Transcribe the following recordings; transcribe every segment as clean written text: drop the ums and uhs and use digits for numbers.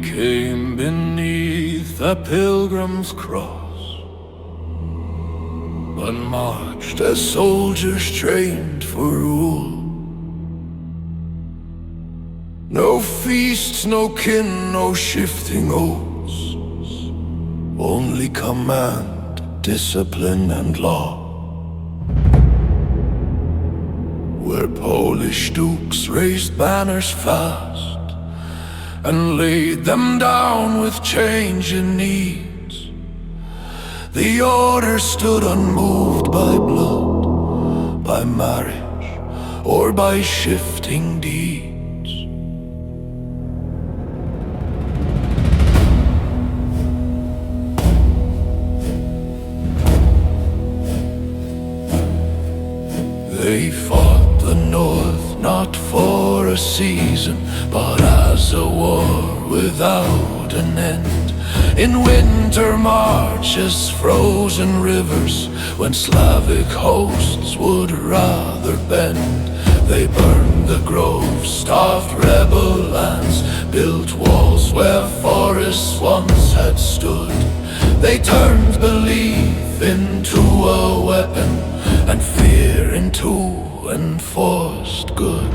came beneath a pilgrim's cross, unmarched as soldiers trained for rule. No feasts, no kin, no shifting oaths, only command, discipline and law. Where Polish dukes raised banners fast and laid them down with change in needs, the order stood unmoved by blood, by marriage, or by shifting deeds. They fought the North not for a season, but as a war without an end. In winter marches, frozen rivers, when Slavic hosts would rather bend. They burned the groves, starved rebel lands, built walls where forests once had stood. They turned belief into a weapon, and fear into enforced good.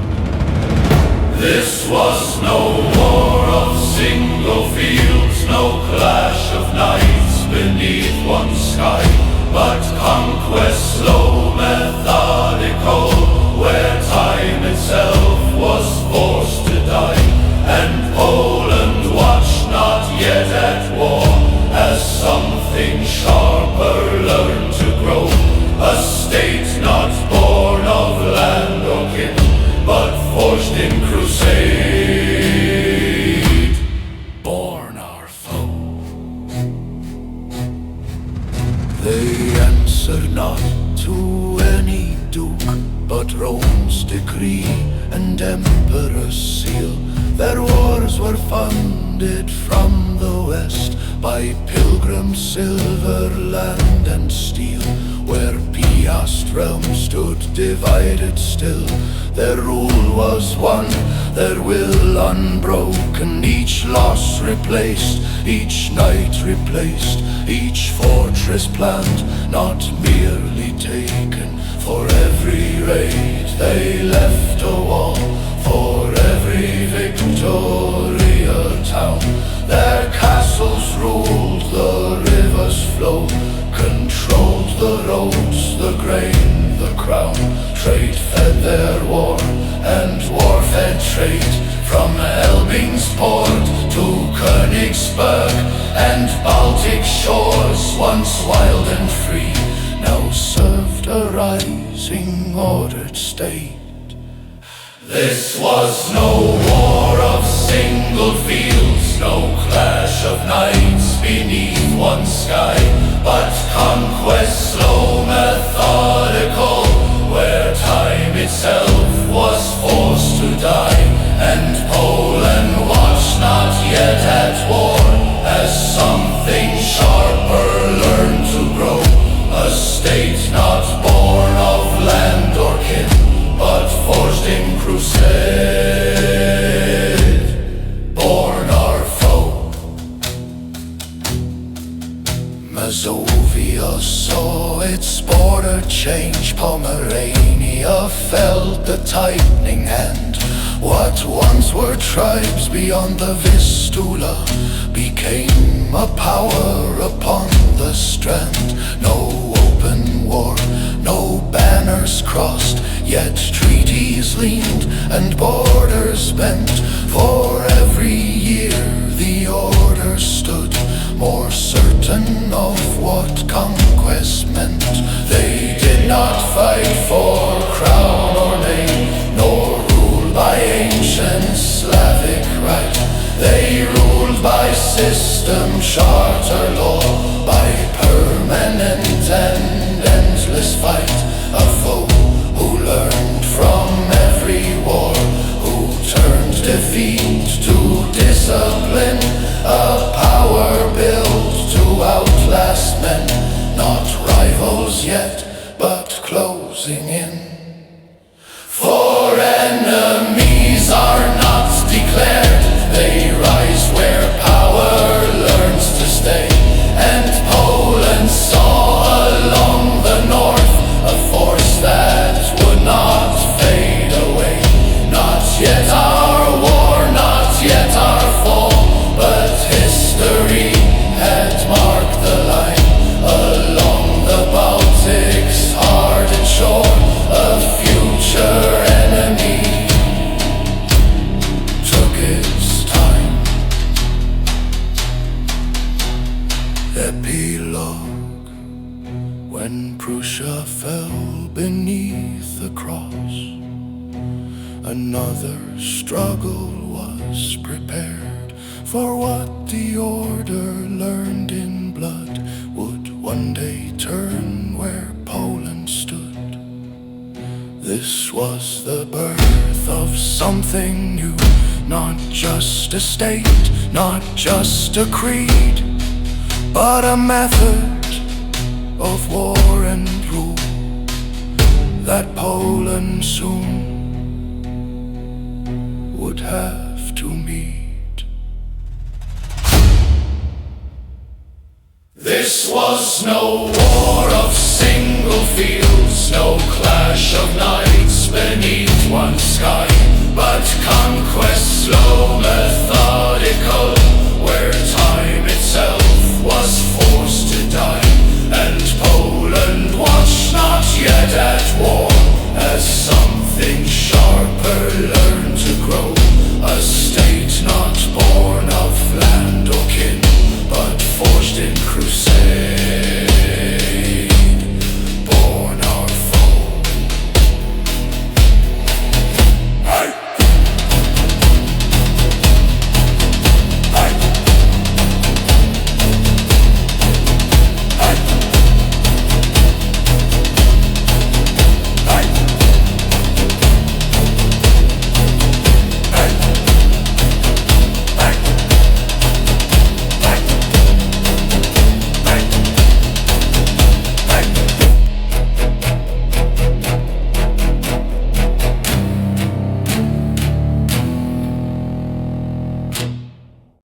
This was no war of single fields, no clash of knights beneath one sky, but conquest slow, methodical, where time itself was forced to die. And Poland watched, not yet at war, as something sharper learned to grow. A state not born of land or kin, but forged in crusade. Born our foe. They answered not to any duke, but Rome's decree and emperor's seal. Their wars were funded from the west by pilgrim silver, land and steel. Where Piast realm stood divided still, their rule was one, their will unbroken. Each loss replaced, each knight replaced, each fortress planned, not merely taken. For every raid they left a wall, for every Victoria town. Their castles ruled the river's flow, controlled the roads, the grain, the crown. Trade fed their war, and war fed trade. From Elbing's port to Königsberg and Baltic shores, once wild and free, now served a rising ordered state. This was no war of single fields, no clash of knights beneath one sky, but conquest slow, methodical, where time itself was forced to die. And Poland watched, not yet at war, as something sharper learned to grow. A state not born of land or kin, but forged in crusade. Born our foe. Mazovia saw its border change, Pomerania felt the tightening hand. What once were tribes beyond the Vistula became a power upon the strand. No open war, no banners crossed, yet treaties leaned and borders bent. For every year the order stood, more certain of what conquest meant. They did not fight for crown or name, nor rule by ancient Slavic right. They ruled by system, charter, law, by permanent and endless fight. A foe who learned from every war, who turned defeat to discipline. A power built to outlast men, not rivals yet, but closing in. For enemies are not declared, they rise where Prussia fell beneath the cross. Another struggle was prepared, for what the order learned in blood would one day turn where Poland stood. This was the birth of something new, not just a state, not just a creed, but a method of war and rule that Poland soon would have to meet. This was no war of single fields, no clash of knights beneath one sky, but conquest.